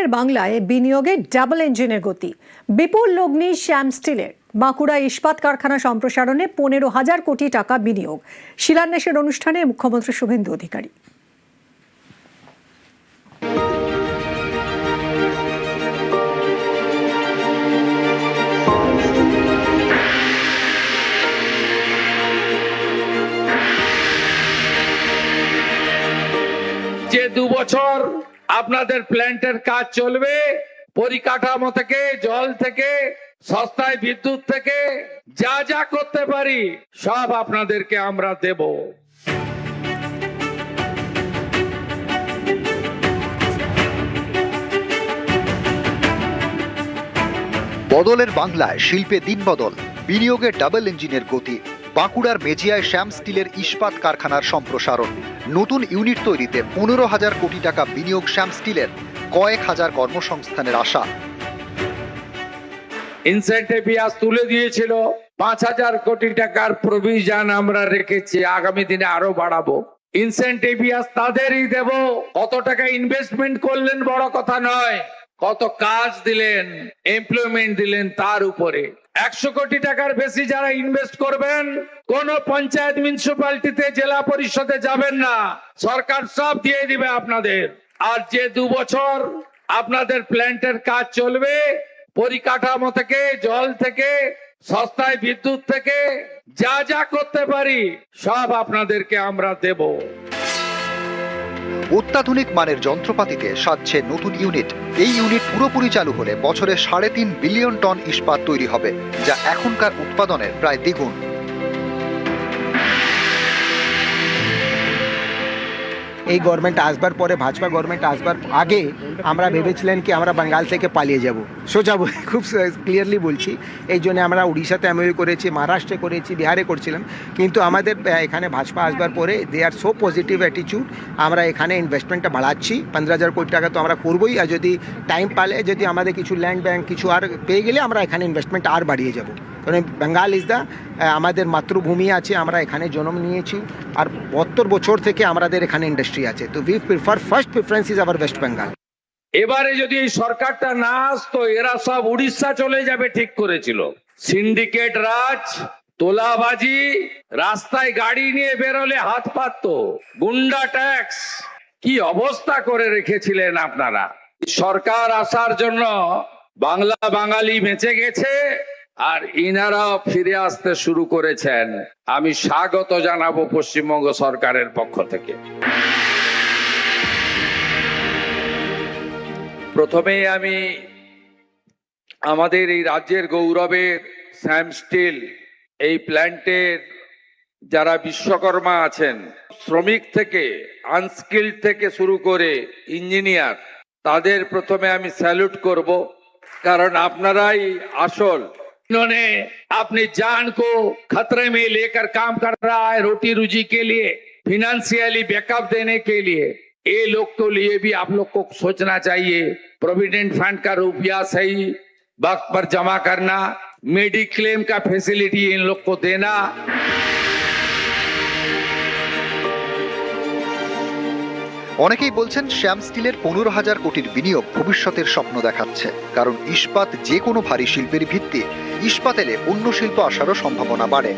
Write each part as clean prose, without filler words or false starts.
বদলের বাংলায় বিনিয়োগে ডাবল ইঞ্জিনের গতি। বিপুল লগ্নি শ্যাম স্টিলের বাঁকুড়া ইস্পাত কারখানা সম্প্রসারণে 15,000 কোটি টাকা বিনিয়োগ। শিলান্যাসের অনুষ্ঠানে মুখ্যমন্ত্রী শুভেন্দু অধিকারী। যে 2 বছর আপনাদের প্ল্যান্টের কাজ চলবে, পরিকাঠামো থেকে, জল থেকে, সস্তায় বিদ্যুৎ থেকে যা যা করতে পারি সব আপনাদেরকে আমরা দেব। বদলের বাংলায় শিল্পে দিন বদল, বিনিয়োগের ডাবল ইঞ্জিনের গতি। বাঁকুড়ার মেজিয়ায় শ্যাম স্টিলের ইস্পাত কারখানার সম্প্রসারণ, নতুন ইউনিট তৈরিতে 15,000 কোটি টাকা বিনিয়োগ। শ্যাম স্টিলের কয়েক হাজার কর্মসংস্থানের আশা। ইনসেন্টিভ আজ তুলে দিয়েছিল, 5,000 কোটি টাকার প্রভিশন আমরা রেখেছি, আগামী দিনে আরো বাড়াবো। ইনসেন্টিভ আজ তাদেরই দেব। কত টাকা ইনভেস্টমেন্ট করলেন বড় কথা নয়, কত কাজ দিলেন, এমপ্লয়মেন্ট দিলেন তার উপরে। 100 কোটি টাকার বেশি যারা ইনভেস্ট করবেন, কোন পঞ্চায়েত মিউনিসিপ্যালিটিতে জেলা পরিষদে যাবেন না, সরকার সব দিয়ে দিবে আপনাদের। আর যে 2 বছর আপনাদের প্ল্যান্টের কাজ চলবে, পরিকাঠামো থেকে, জল থেকে, সস্তায় বিদ্যুৎ থেকে যা যা করতে পারি সব আপনাদেরকে আমরা দেব। অত্যাধুনিক মানের যন্ত্রপাতিতে সাজছে নতুন ইউনিট। এই ইউনিট পুরোপুরি চালু হলে বছরে 3.5 বিলিয়ন টন ইস্পাত তৈরি হবে, যা এখনকার উৎপাদনের প্রায় দ্বিগুণ। এই গভর্নমেন্ট আসবার পরে, ভাজপা গভর্নমেন্ট আসবার আগে আমরা ভেবেছিলেন কি আমরা বাঙ্গাল থেকে পালিয়ে যাব, সোজা খুব ক্লিয়ারলি বলছি। এই জন্য আমরা উড়িষ্যাতে এমওইউ করেছি, মহারাষ্ট্রে করেছি, বিহারে করছিলাম। কিন্তু আমাদের এখানে ভাজপা আসবার পরে দে আর সো পজিটিভ অ্যাটিটিউড, আমরা এখানে ইনভেস্টমেন্টটা বাড়াচ্ছি। 15,000 কোটি টাকা তো আমরা করবোই, আর যদি টাইম পালে, যদি আমাদের কিছু ল্যান্ড ব্যাংক কিছু আর পেয়ে গেলে আমরা এখানে ইনভেস্টমেন্ট আর বাড়িয়ে যাব। কারণ বেঙ্গল ইজ দ্য আমাদের মাতৃভূমি আছে, আমরা এখানে জন্ম নিয়েছি, আর 72 বছর থেকে আমাদের এখানে ইন্ডাস্ট্রি আছে। তো we prefer, first preference is our West Bengal. এবারে যদি এই সরকারটা না আসতো, এরা সব উড়িষ্যা চলে যাবে ঠিক করেছিল। সিন্ডিকেট রাজ, তোলাবাজি, রাস্তায় গাড়ি নিয়ে বেরোলে হাত পাততো, গুন্ডা ট্যাক্স, কি অবস্থা করে রেখেছিলেন আপনারা। সরকার আসার জন্য বাংলা বাঙালি বেঁচে গেছে, আর ইনারাও ফিরে আসতে শুরু করেছেন। আমি স্বাগত জানাবো পশ্চিমবঙ্গ সরকারের পক্ষ থেকে। প্রথমে আমি আমাদের এই রাজ্যের গৌরবের শ্যাম স্টিল এই প্ল্যান্টের যারা বিশ্বকর্মা আছেন, শ্রমিক থেকে, আনস্কিল্ড থেকে শুরু করে ইঞ্জিনিয়ার, তাদের প্রথমে আমি স্যালুট করব, কারণ আপনারাই আসল। इन्होंने अपनी जान को खतरे में लेकर काम कर रहा है, रोटी रोजी के लिए, फिनेंशियली बैकअप देने के लिए। ये लोग के लिए भी आप लोग को सोचना चाहिए। प्रोविडेंट फंड का रुपया सही वक्त पर जमा करना, मेडिक्लेम का फैसिलिटी इन लोग को देना। অনেকেই বলছেন শ্যাম স্টিলের 15,000 কোটির বিনিয়োগ ভবিষ্যতের স্বপ্ন দেখাচ্ছে, কারণ ইস্পাত যে কোনো ভারী শিল্পের ভিত্তি। ইস্পাত এলে অন্য শিল্প আসারও সম্ভাবনা বাড়ে।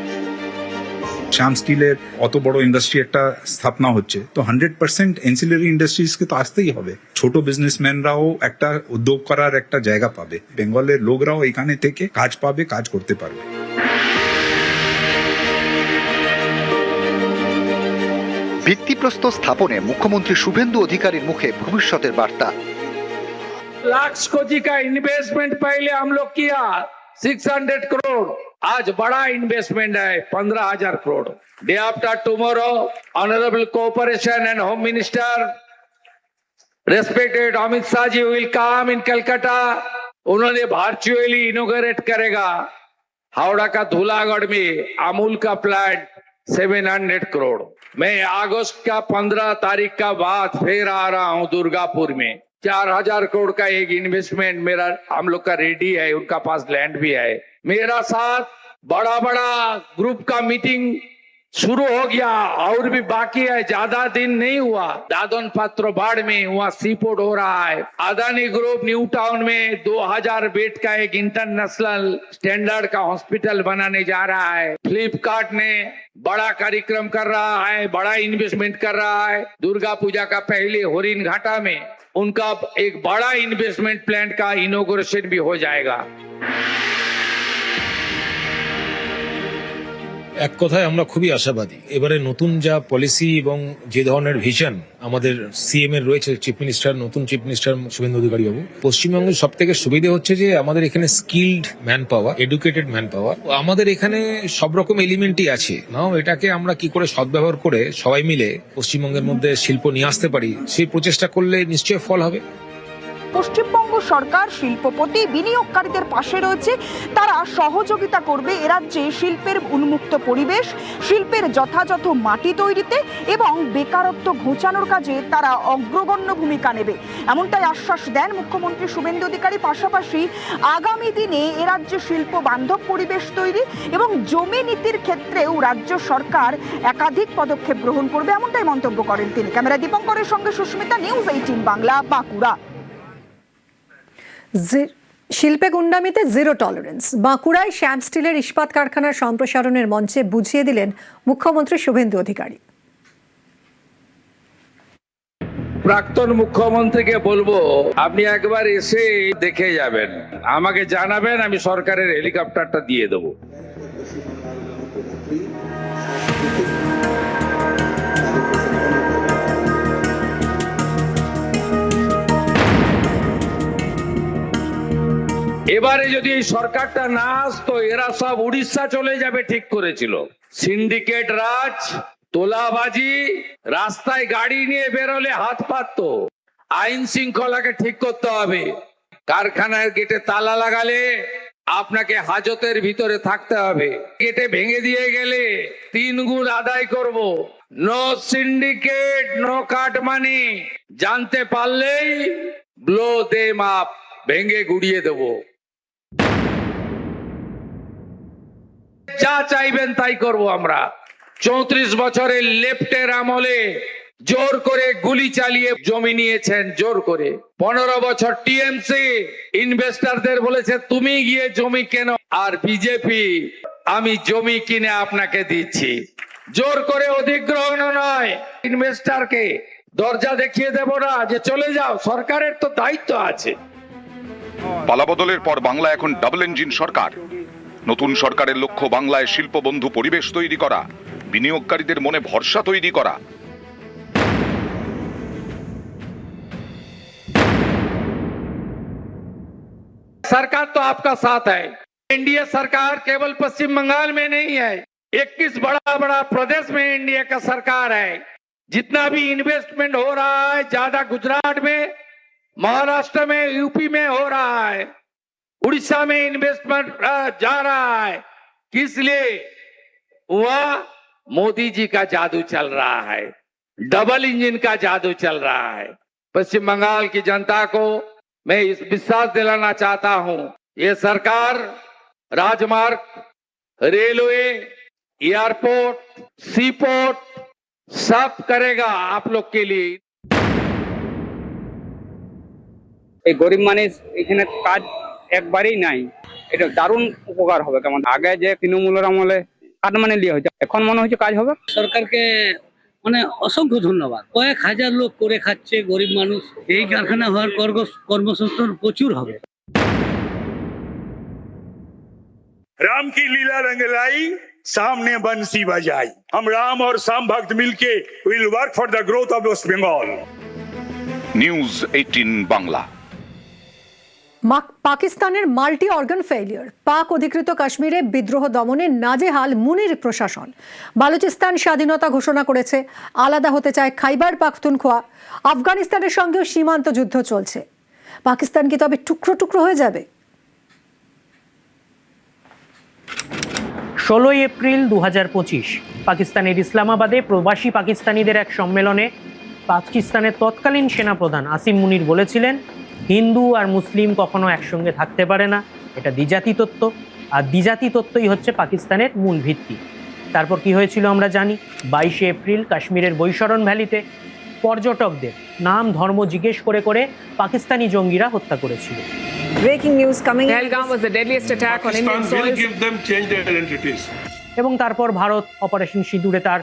শ্যাম স্টিলের অত বড় ইন্ডাস্ট্রি একটা স্থাপনা হচ্ছে, তো 100% এনসিলারি ইন্ডাস্ট্রিজকে তো আসতেই হবে। ছোট বিজনেসম্যানরাও একটা উদ্যোগ করার একটা জায়গা পাবে, বেঙ্গলের লোকরাও এখানে থেকে কাজ পাবে, কাজ করতে পারবে। ভিত্তিপ্রস্তর স্থাপনে মুখ্যমন্ত্রী শুভেন্দু অধিকারীর মুখে ভবিষ্যতের বার্তা। लाख कोटी का इन्वेस्टमेंट पहले हम लोग किया 600 करोड़, आज बड़ा इन्वेस्टमेंट है 15,000 crore. Day after tomorrow honourable cooperation and home minister respected Amit Shah ji will come in Calcutta. उन्होंने वर्चुअली इनोग्रेट करेगा हावड़ा का धूलागढ़ में अमूल का प्लांट 700 करोड़। मैं अगस्त का 15 तारीख का बाद फिर आ रहा हूं दुर्गापुर में। 4,000 करोड़ का एक इन्वेस्टमेंट मेरा हम लोग का रेडी है, उनका पास लैंड भी है। मेरा साथ बड़ा बड़ा ग्रुप का मीटिंग शुरू हो गया और भी बाकी है, ज्यादा दिन नहीं हुआ। दादन पात्रोबाड़ में वहाँ सीपोर्ट हो रहा है। अदानी ग्रुप न्यू टाउन में 2000 बेड का एक इंटरनेशनल स्टैंडर्ड का हॉस्पिटल बनाने जा रहा है। फ्लिपकार्ट ने बड़ा कार्यक्रम कर रहा है, बड़ा इन्वेस्टमेंट कर रहा है। दुर्गा पूजा का पहले होरिन घाटा में उनका एक बड़ा इन्वेस्टमेंट प्लान का इनॉग्रेशन भी हो जाएगा। এক কথায় আমরা খুবই আশাবাদী। এবারে নতুন যা পলিসি এবং যে ধরনের ভিশন আমাদের সিএম এর রয়েছে, চিফ মিনিস্টার, নতুন চিফ মিনিস্টার শুভেন্দু অধিকারী বাবু, পশ্চিমবঙ্গের সব থেকে সুবিধা হচ্ছে যে আমাদের এখানে skilled man power, educated man power, আমাদের এখানে সব রকম এলিমেন্টই আছে। নাও এটাকে আমরা কি করে সদ্ব্যবহার করে সবাই মিলে পশ্চিমবঙ্গের মধ্যে শিল্প নিয়ে আসতে পারি, সেই প্রচেষ্টা করলে নিশ্চয়ই ফল হবে। পশ্চিমবঙ্গ সরকার শিল্পপতি বিনিয়োগকারীদের পাশে রয়েছে, তারা সহযোগিতা করবে এ রাজ্যে শিল্পের উন্মুক্ত পরিবেশ, শিল্পের যথাযথ মাটি তৈরিতে এবং বেকারত্ব ঘোচানোর কাজে তারা অগ্রগণ্য ভূমিকা নেবে, এমনটাই আশ্বাস দেন মুখ্যমন্ত্রী শুভেন্দু অধিকারী। পাশাপাশি আগামী দিনে এ রাজ্যে শিল্প বান্ধব পরিবেশ তৈরি এবং জমি নীতির ক্ষেত্রেও রাজ্য সরকার একাধিক পদক্ষেপ গ্রহণ করবে, এমনটাই মন্তব্য করেন তিনি। ক্যামেরা দীপঙ্করের সঙ্গে সুস্মিতা, নিউজ 18 বাংলা, বাঁকুড়া। শিল্পে গুন্ডামিতে জিরো টলারেন্স, বাঁকুড়ায় শ্যাম স্টিলের ইস্পাত কারখানার সম্প্রসারণের মঞ্চে বুঝিয়ে দিলেন মুখ্যমন্ত্রী শুভেন্দু অধিকারী। প্রাক্তন মুখ্যমন্ত্রীকে বলবো, আপনি একবার এসে দেখে যাবেন, আমাকে জানাবেন, আমি সরকারের হেলিকপ্টারটা দিয়ে দেবো। এবারে যদি এই সরকারটা না আসতো, এরা সব উড়িষ্যা চলে যাবে ঠিক করেছিল। সিন্ডিকেট রাজ, তোলাবাজি, রাস্তায় গাড়ি নিয়ে বেরোলে হাত পাততো। আইন শৃঙ্খলাকে ঠিক করতে হবে। কারখানার গেটে তালা লাগালে আপনাকে হাজতের ভিতরে থাকতে হবে। গেটে ভেঙে দিয়ে গেলে 3 গুণ আদায় করব। No syndicate, no cut money. জানতে পারলেই ব্লো দেম আপ, ভেঙে গুড়িয়ে দেবো। যা চাইবেন তাই করব আমরা। 34 বছরের লেফটের আমলে জোর করে গুলি চালিয়ে জমি নিয়েছেন, জোর করে। 15 বছর টিএমসি ইনভেস্টরদের বলেছে তুমি গিয়ে জমি কেন, আর বিজেপি আমি জমি কিনে আপনাকে দিচ্ছি। জোর করে অধিগ্রহণ নয়, ইনভেস্টরকে দরজা দেখিয়ে দেব না যে চলে যাও, সরকারের তো দায়িত্ব আছে। পালাবদলের পর বাংলা এখন ডাবল ইঞ্জিন সরকার। নতুন সরকারের লক্ষ্য বাংলায় শিল্পবন্ধু পরিবেশ তৈরি করা, বিনিয়োগকারীদের মনে ভরসা তৈরি করা। सरकार तो आपका साथ है। एनडीए सरकार केवल पश्चिम बंगाल में नहीं है, 21 बड़ा बड़ा प्रदेश में एनडीए का सरकार है। जितना भी इन्वेस्टमेंट हो रहा है, ज्यादा गुजरात में, महाराष्ट्र में, यूपी में हो रहा है, उड़ीसा में इन्वेस्टमेंट जा रहा है। किस लिए? वह मोदी जी का जादू चल रहा है, डबल इंजन का जादू चल रहा है। पश्चिम बंगाल की जनता को मैं इस विश्वास दिलाना चाहता हूं, ये सरकार राजमार्ग, रेलवे, एयरपोर्ट, सीपोर्ट सब करेगा आप लोग के लिए। এই গরিব মানুষ এখানে কাজ একবারেই নাই, এটা দারুণ উপকার হবে। কেমন আগে যে তৃণমূলের আমলে কাটমানি দিয়ে হয়েছে, এখন মনে হচ্ছে কাজ হবে। সরকারকে মানে অসংখ্য ধন্যবাদ। কয়েক হাজার লোক করে খাচ্ছে, গরিব মানুষ। এই কারখানা হওয়ার কর্মসংস্থান প্রচুর হবে। राम की लीला रंग लाई, सामने बंसी बजाई। हम राम और शाम भक्त मिलके will work for the growth of West Bengal. News 18 Bangla. পাকিস্তানের মাল্টি অর্গান ফেলিয়ার, পাক অধিকৃত কাশ্মীরে বিদ্রোহ দমনে নাজেহাল মুনির প্রশাসন। বালুচিস্তান স্বাধীনতা ঘোষণা করেছে, আলাদা হতে চায় খাইবার পাখতুনখোয়া। আফগানিস্তানের সঙ্গেও সীমান্ত যুদ্ধ চলছে। পাকিস্তান কি তবে টুকরো টুকরো হয়ে যাবে? 16 এপ্রিল 2025 পাকিস্তানের ইসলামাবাদে প্রবাসী পাকিস্তানিদের এক সম্মেলনে পাকিস্তানের তৎকালীন সেনাপ্রধান আসিম মুনির বলেছিলেন, হিন্দু আর মুসলিম কখনো একসঙ্গে থাকতে পারে না, এটা দ্বিজাতি তত্ত্ব, আর দ্বিজাতি তত্ত্বই হচ্ছে পাকিস্তানের মূল ভিত্তি। তারপর কি হয়েছিল আমরা জানি। 22শে এপ্রিল কাশ্মীরের বৈশরণ ভ্যালিতে পর্যটকদের নাম ধর্ম জিজ্ঞেস করে করে পাকিস্তানি জঙ্গিরা হত্যা করেছিল। Breaking news coming in. Pahalgam was the deadliest attack on Indian soil. এবং তারপর ভারত অপারেশন সিঁদুরে তার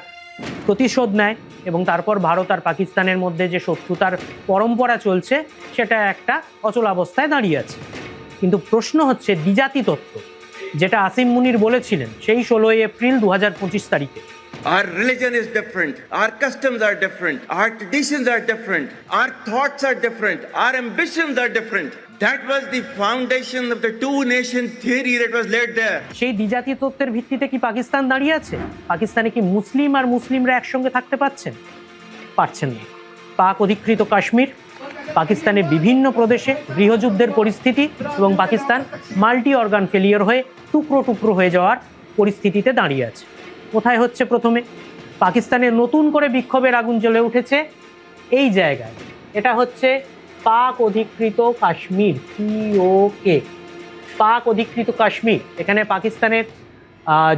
প্রতিশোধ নেয় এবং তারপর ভারত আর পাকিস্তানের মধ্যে যে শত্রুতার পরম্পরা চলছে সেটা একটা অচলাবস্থায় দাঁড়িয়ে আছে। কিন্তু প্রশ্ন হচ্ছে দ্বিজাতি তত্ত্ব, যেটা আসিম মুনির বলেছিলেন সেই 16 এপ্রিল 2025 তারিখে। Our religion is different, our customs are different, our traditions are different, our thoughts are different, our ambitions are different. That was the foundation of the two-nation theory that was laid there. সেই দ্বিজাতি তত্ত্বের ভিত্তিতে কি পাকিস্তান দাঁড়িয়ে আছে? পাকিস্তানে কি মুসলিম আর মুসলিমরা একসঙ্গে থাকতে পারছেন না। পাক অধিকৃত কাশ্মীর, পাকিস্তানের বিভিন্ন প্রদেশে গৃহযুদ্ধের পরিস্থিতি এবং পাকিস্তান মাল্টি অর্গান ফেলিয়ার হয়ে টুকরো টুকরো হয়ে যাওয়ার পরিস্থিতিতে দাঁড়িয়ে আছে। কোথায় হচ্ছে? প্রথমে পাকিস্তানের নতুন করে বিক্ষোভের আগুন জ্বলে উঠেছে এই জায়গায়। এটা হচ্ছে পাক অধিকৃত কাশ্মীর, পিওকে, পাক অধিকৃত কাশ্মীর। এখানে পাকিস্তানের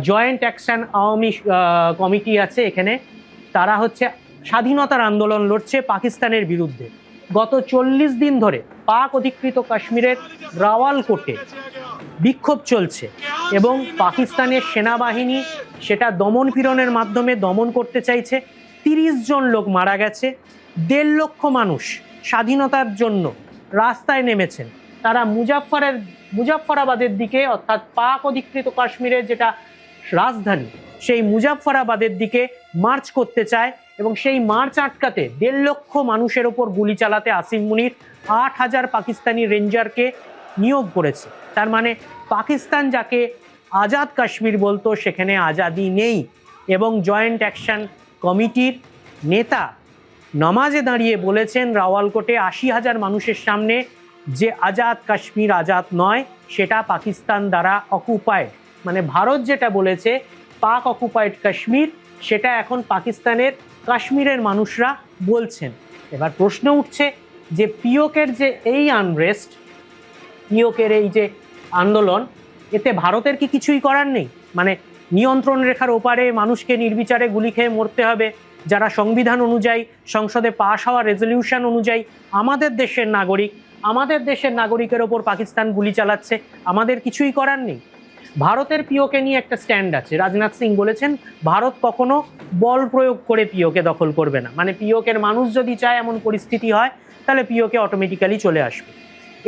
জয়েন্ট অ্যাকশন আওয়ামী কমিটি আছে, এখানে তারা হচ্ছে স্বাধীনতার আন্দোলন লড়ছে পাকিস্তানের বিরুদ্ধে। গত 40 দিন ধরে পাক অধিকৃত কাশ্মীরের রাওয়ালকোটে বিক্ষোভ চলছে এবং পাকিস্তানের সেনাবাহিনী সেটা দমন পীড়নের মাধ্যমে দমন করতে চাইছে। 30 জন লোক মারা গেছে, 1.5 লক্ষ মানুষ স্বাধীনতার জন্য রাস্তায় নেমেছেন। তারা মুজাফফরাবাদের দিকে, অর্থাৎ পাক অধিকৃত কাশ্মীরের যেটা রাজধানী, সেই মুজাফফরাবাদের দিকে মার্চ করতে চায় এবং সেই মার্চ আটকাতে 1.5 লক্ষ মানুষের ওপর গুলি চালাতে আসিম মুনির 8,000 পাকিস্তানি রেঞ্জারকে নিয়োগ করেছে। তার মানে পাকিস্তান যাকে আজাদ কাশ্মীর বলতো সেখানে আজাদি নেই। এবং জয়েন্ট অ্যাকশন কমিটির নেতা নামাজে দাঁড়িয়ে বলেছেন রাওয়ালকোটে 80,000 মানুষের সামনে যে আজাদ কাশ্মীর আজাদ নয়, সেটা পাকিস্তান দ্বারা অকুপাইড। মানে ভারত যেটা বলেছে পাক অকুপাইড কাশ্মীর, সেটা এখন পাকিস্তানের কাশ্মীরের মানুষরা বলছেন। এবার প্রশ্ন উঠছে যে পিওকের যে এই আনরেস্ট, পিওকের এই যে আন্দোলন, এতে ভারতের কি কিছুই করার নেই? মানে নিয়ন্ত্রণ রেখার ওপারে মানুষকে নির্বিচারে গুলি খেয়ে মরতে হবে, যারা সংবিধান অনুযায়ী সংসদে পাশ হওয়া রেজলিউশন অনুযায়ী আমাদের দেশের নাগরিকের ওপর পাকিস্তান গুলি চালাচ্ছে, আমাদের কিছুই করার নেই। ভারতের পিওকে নিয়ে একটা স্ট্যান্ড আছে। রাজনাথ সিং বলেছেন ভারত কখনো বল প্রয়োগ করে পিওকে দখল করবে না। মানে পিওকের মানুষ যদি চায় এমন পরিস্থিতি হয় তাহলে পিওকে অটোমেটিক্যালি চলে আসবে।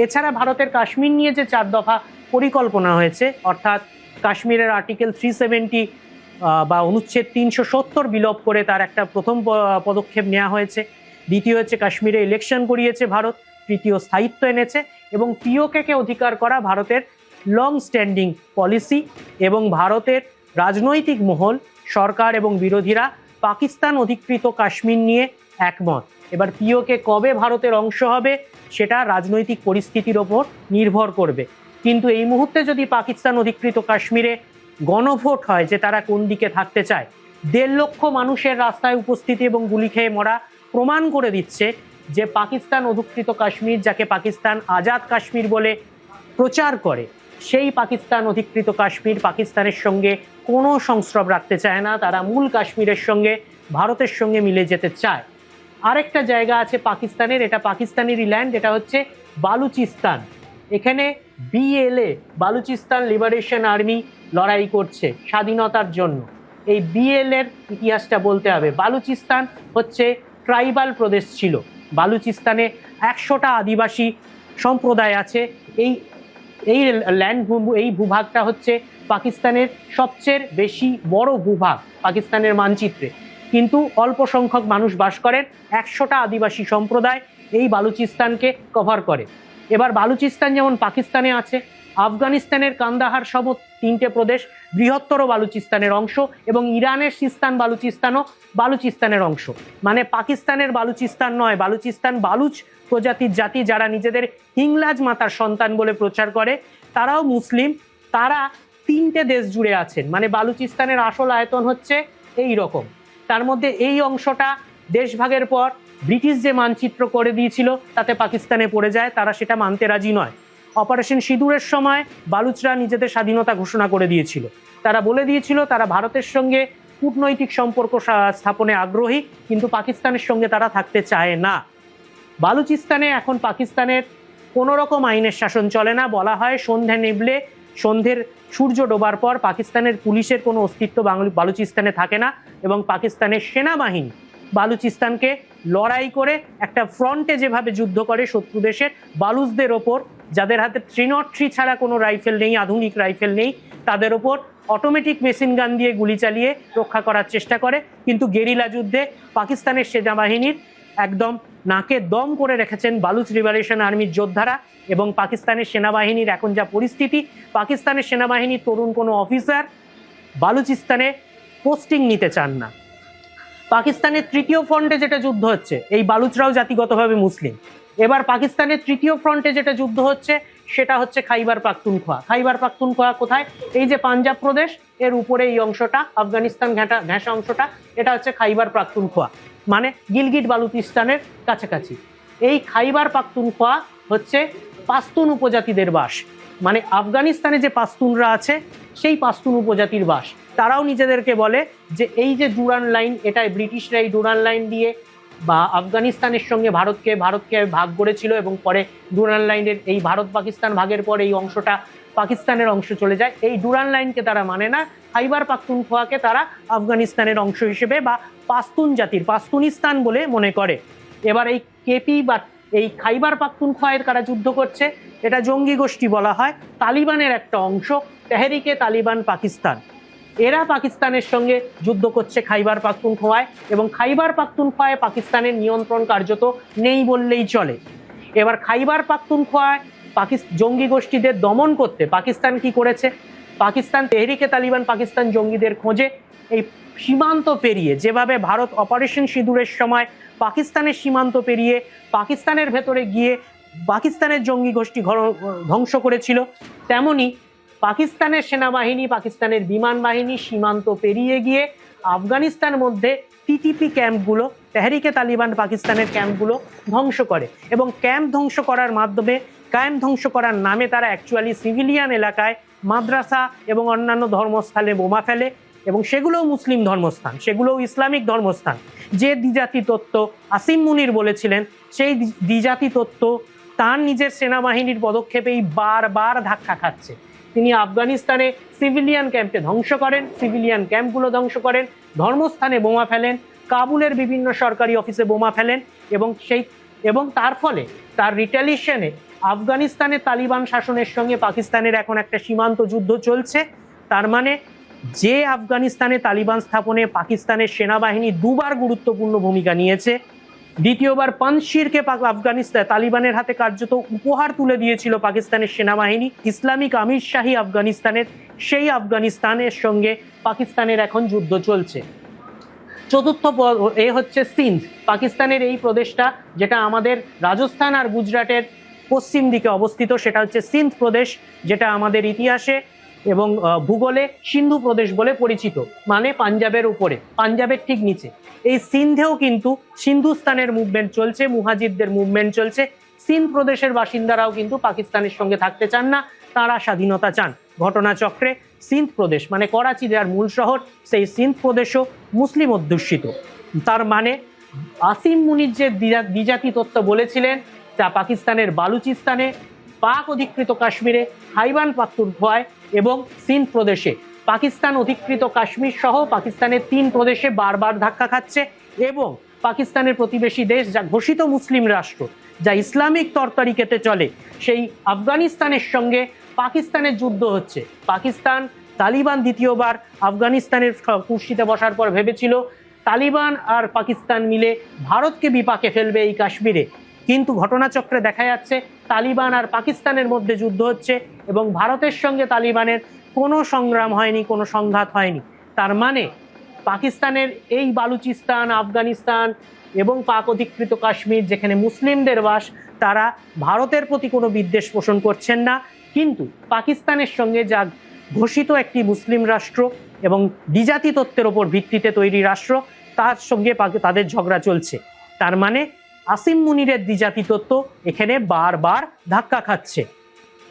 এছাড়া ভারতের কাশ্মীর নিয়ে যে 4 দফা পরিকল্পনা হয়েছে, অর্থাৎ কাশ্মীরের আর্টিকেল 370 বা অনুচ্ছেদ 370 বিলোপ করে তার একটা প্রথম পদক্ষেপ নেওয়া হয়েছে। দ্বিতীয় হচ্ছে কাশ্মীরে ইলেকশন করিয়েছে ভারত। তৃতীয় স্থায়িত্ব এনেছে এবং পিওকে অধিকার করা ভারতের লং স্ট্যান্ডিং পলিসি। এবং ভারতের রাজনৈতিক মহল, সরকার এবং বিরোধীরা পাকিস্তান অধিকৃত কাশ্মীর নিয়ে একমত। এবার পিওকে কবে ভারতের অংশ হবে সেটা রাজনৈতিক পরিস্থিতির ওপর নির্ভর করবে। কিন্তু এই মুহূর্তে যদি পাকিস্তান অধিকৃত কাশ্মীরে গণভোট হয় যে তারা কোন দিকে থাকতে চায়, 1.5 লক্ষ মানুষের রাস্তায় উপস্থিতি এবং গুলি খেয়ে মরা প্রমাণ করে দিচ্ছে যে পাকিস্তান অধিকৃত কাশ্মীর, যাকে পাকিস্তান আজাদ কাশ্মীর বলে প্রচার করে, সেই পাকিস্তান অধিকৃত কাশ্মীর পাকিস্তানের সঙ্গে কোনো সংস্রব রাখতে চায় না। তারা মূল কাশ্মীরের সঙ্গে, ভারতের সঙ্গে মিলে যেতে চায়। আরেকটা জায়গা আছে পাকিস্তানের, এটা পাকিস্তানেরই ল্যান্ড, এটা হচ্ছে বালুচিস্তান। এখানে BLA, বালুচিস্তান লিবারেশন আর্মি লড়াই করছে স্বাধীনতার জন্য। এই BLA-র ইতিহাসটা বলতে হবে। বালুচিস্তান হচ্ছে ট্রাইবাল প্রদেশ ছিল। বালুচিস্তানে 100টা আদিবাসী সম্প্রদায় আছে। এই এই ভূভাগটা হচ্ছে পাকিস্তানের সবচেয়ে বেশি বড় ভূভাগ পাকিস্তানের মানচিত্রে, কিন্তু অল্প সংখ্যক মানুষ বাস করেন। 100টা আদিবাসী সম্প্রদায় এই বালুচিস্তানকে কভার করে। এবার বালুচিস্তান যেমন পাকিস্তানে আছে, আফগানিস্তানের কান্দাহার সহ 3টে প্রদেশ বৃহত্তর বালুচিস্তানের অংশ এবং ইরানের সিস্তান বালুচিস্তানও বালুচিস্তানের অংশ। মানে পাকিস্তানের বালুচিস্তান নয়, বালুচিস্তান বালুচ প্রজাতির জাতি, যারা নিজেদের হিংলাজ মাতার সন্তান বলে প্রচার করে, তারাও মুসলিম। তারা 3টে দেশ জুড়ে আছেন। মানে বালুচিস্তানের আসল আয়তন হচ্ছে এই রকম। তার মধ্যে এই অংশটা দেশভাগের পর ব্রিটিশ যে মানচিত্র করে দিয়েছিল তাতে পাকিস্তানে পড়ে যায়, তারা সেটা মানতে রাজি নয়। অপারেশন সিঁদুরের সময় বালুচরা নিজেদের স্বাধীনতা ঘোষণা করে দিয়েছিল। তারা বলে দিয়েছিল তারা ভারতের সঙ্গে কূটনৈতিক সম্পর্ক স্থাপনে আগ্রহী, কিন্তু পাকিস্তানের সঙ্গে তারা থাকতে চায় না। বালুচিস্তানে এখন পাকিস্তানের কোনো রকম আইনের শাসন চলে না। বলা হয় সন্ধে নিবলে, সন্ধ্যের সূর্য ডোবার পর পাকিস্তানের পুলিশের কোনো অস্তিত্ব বালুচিস্তানে থাকে না, এবং পাকিস্তানের সেনাবাহিনী বালুচিস্তানকে লড়াই করে একটা ফ্রন্টে যেভাবে যুদ্ধ করে শত্রু দেশের বালুচদের ওপর, যাদের হাতে 303 ছাড়া কোনো রাইফেল নেই, আধুনিক রাইফেল নেই, তাদের ওপর অটোমেটিক মেশিন গান দিয়ে গুলি চালিয়ে রক্ষা করার চেষ্টা করে। কিন্তু গেরিলা যুদ্ধে পাকিস্তানের সেনাবাহিনীর একদম নাকে দম করে রেখেছেন বালুচ লিবারেশন আর্মির যোদ্ধারা। এবং পাকিস্তানের সেনাবাহিনীর এখন যা পরিস্থিতি, পাকিস্তানের সেনাবাহিনীর তরুণ কোনো অফিসার বালুচিস্তানে পোস্টিং নিতে চান না। পাকিস্তানের তৃতীয় ফ্রন্টে যেটা যুদ্ধ হচ্ছে, এই বালুচরাও জাতিগতভাবে মুসলিম, এবার পাকিস্তানের তৃতীয় ফ্রন্টে যেটা যুদ্ধ হচ্ছে সেটা হচ্ছে খাইবার পাখতুনখোয়া। খাইবার পাখতুনখোয়া কোথায়? এই যে পাঞ্জাব প্রদেশ, এর উপরে এই অংশটা, আফগানিস্তান ঘেঁষা অংশটা, এটা হচ্ছে খাইবার পাখতুনখোয়া, মানে গিলগিট বালুচিস্তানের কাছাকাছি। এই খাইবার পাখতুনখোয়া হচ্ছে পাশতুন উপজাতিদের বাস, মানে আফগানিস্তানে যে পাশতুনরা আছে সেই পাশতুন উপজাতির বাস। তারাও নিজেদেরকে বলে যে এই যে ডুরান লাইন, এটাই ব্রিটিশরা এই ডুরান লাইন দিয়ে বা আফগানিস্তানের সঙ্গে ভারতকে ভাগ করেছিল, এবং পরে ডুরান লাইনের এই ভারত পাকিস্তান ভাগের পর এই অংশটা পাকিস্তানের অংশ চলে যায়। এই ডুরান লাইনকে তারা মানে না, খাইবার পাখতুনখোয়াকে তারা আফগানিস্তানের অংশ হিসেবে বা পাশতুন জাতির পাশতুনিস্তান বলে মনে করে। এবার এই কেপি বা এই খাইবার পাখতুনখোয়ায় কারা যুদ্ধ করছে, এটা জঙ্গি গোষ্ঠী বলা হয়, তালিবানের একটা অংশ, তেহরিকে তালিবান পাকিস্তান। এরা পাকিস্তানের সঙ্গে যুদ্ধ করছে খাইবার পাখতুনখোয়ায়, এবং খাইবার পাখতুনখোয়ায় পাকিস্তানের নিয়ন্ত্রণ কার্যত নেই বললেই চলে। এবার খাইবার পাখতুনখোয়ায় জঙ্গি গোষ্ঠীদের দমন করতে পাকিস্তান কি করেছে? পাকিস্তান তেহরিকে তালিবান পাকিস্তান জঙ্গিদের খোঁজে এই সীমান্ত পেরিয়ে, যেভাবে ভারত অপারেশন সিঁদুরের সময় পাকিস্তানের সীমান্ত পেরিয়ে পাকিস্তানের ভেতরে গিয়ে পাকিস্তানের জঙ্গি গোষ্ঠী ধ্বংস করেছিল, তেমনি পাকিস্তানের সেনাবাহিনী, পাকিস্তানের বিমান বাহিনী সীমান্ত পেরিয়ে গিয়ে আফগানিস্তান মধ্যে টিটিপি ক্যাম্পগুলো, তেহরিকে তালিবান পাকিস্তানের ক্যাম্পগুলো ধ্বংস করে। এবং ক্যাম্প ধ্বংস করার মাধ্যমে, ক্যাম্প ধ্বংস করার নামে তারা অ্যাকচুয়ালি সিভিলিয়ান এলাকায় মাদ্রাসা এবং অন্যান্য ধর্মস্থানে বোমা ফেলে, এবং সেগুলোও মুসলিম ধর্মস্থান, সেগুলোও ইসলামিক ধর্মস্থান। যে দ্বিজাতি তত্ত্ব আসিম মুনির বলেছিলেন, সেই দ্বিজাতি তত্ত্ব তার নিজের সেনাবাহিনীর পদক্ষেপেই বারবার ধাক্কা খাচ্ছে। তিনি আফগানিস্তানে সিভিলিয়ান ক্যাম্পে ধ্বংস করেন, সিভিলিয়ান ক্যাম্পগুলো ধ্বংস করেন, ধর্মস্থানে বোমা ফেলেন, কাবুলের বিভিন্ন সরকারি অফিসে বোমা ফেলেন, এবং তার ফলে তার রিটালিয়েশনে আফগানিস্তানের তালিবান শাসনের সঙ্গে পাকিস্তানের এখন একটা সীমান্ত যুদ্ধ চলছে। তার মানে যে আফগানিস্তানে তালিবান স্থাপনে পাকিস্তানের সেনাবাহিনী দুবার গুরুত্বপূর্ণ ভূমিকা নিয়েছে, দ্বিতীয়বার পাঞ্জশিরকে আফগানিস্তান তালিবানের হাতে কার্যত উপহার তুলে দিয়েছিল পাকিস্তানের সেনাবাহিনী, ইসলামিক আমির শাহী আফগানিস্তানের, সেই আফগানিস্তানের সঙ্গে পাকিস্তানের এখন যুদ্ধ চলছে। চতুর্থ হচ্ছে সিন্ধ, পাকিস্তানের এই প্রদেশটা যেটা আমাদের রাজস্থান আর গুজরাটের পশ্চিম দিকে অবস্থিত, সেটা হচ্ছে সিন্ধ প্রদেশ, যেটা আমাদের ইতিহাসে এবং ভূগোলে সিন্ধু প্রদেশ বলে পরিচিত, মানে পাঞ্জাবের উপরে, পাঞ্জাবের ঠিক নিচে। এই সিন্ধেও কিন্তু সিন্ধুস্তানের মুভমেন্ট চলছে, মুহাজিরদের মুভমেন্ট চলছে। সিন্ধ প্রদেশের বাসিন্দারাও কিন্তু পাকিস্তানের সঙ্গে থাকতে চান না, তারা স্বাধীনতা চান। ঘটনাচক্রে সিন্ধ প্রদেশ মানে করাচি যার মূল শহর, সেই সিন্ধ প্রদেশও মুসলিম অধ্যুষিত। তার মানে আসিম মুনির যে দ্বিজাতি তত্ত্ব বলেছিলেন, যা পাকিস্তানের বালুচিস্তানে, পাক অধিকৃত কাশ্মীরে, খাইবার পাখতুনখোয়ায় এবং সিন্ধ প্রদেশে, পাকিস্তান অধিকৃত কাশ্মীর সহ পাকিস্তানের 3 প্রদেশে বারবার ধাক্কা খাচ্ছে। এবং পাকিস্তানের প্রতিবেশী দেশ, যা ঘোষিত মুসলিম রাষ্ট্র, যা ইসলামিক তরতারিকাতে চলে, সেই আফগানিস্তানের সঙ্গে পাকিস্তানের যুদ্ধ হচ্ছে। পাকিস্তান, তালিবান দ্বিতীয়বার আফগানিস্তানের কুর্সিতে বসার পর ভেবেছিল তালিবান আর পাকিস্তান মিলে ভারতকে বিপাকে ফেলবে এই কাশ্মীরে, কিন্তু ঘটনাচক্রে দেখা যাচ্ছে তালিবান আর পাকিস্তানের মধ্যে যুদ্ধ হচ্ছে, এবং ভারতের সঙ্গে তালিবানের কোনো সংগ্রাম হয়নি, কোনো সংঘাত হয়নি। তার মানে পাকিস্তানের এই বালুচিস্তান, আফগানিস্তান এবং পাক অধিকৃত কাশ্মীর, যেখানে মুসলিমদের বাস, তারা ভারতের প্রতি কোনো বিদ্বেষ পোষণ করছেন না, কিন্তু পাকিস্তানের সঙ্গে যা ঘোষিত একটি মুসলিম রাষ্ট্র এবং দ্বিজাতি তত্ত্বের ওপর ভিত্তিতে তৈরি রাষ্ট্র, তার সঙ্গে তাদের ঝগড়া চলছে। তার মানে আসিম মুনিরের দ্বিজাতি তত্ত্ব এখানে বারবার ধাক্কা খাচ্ছে।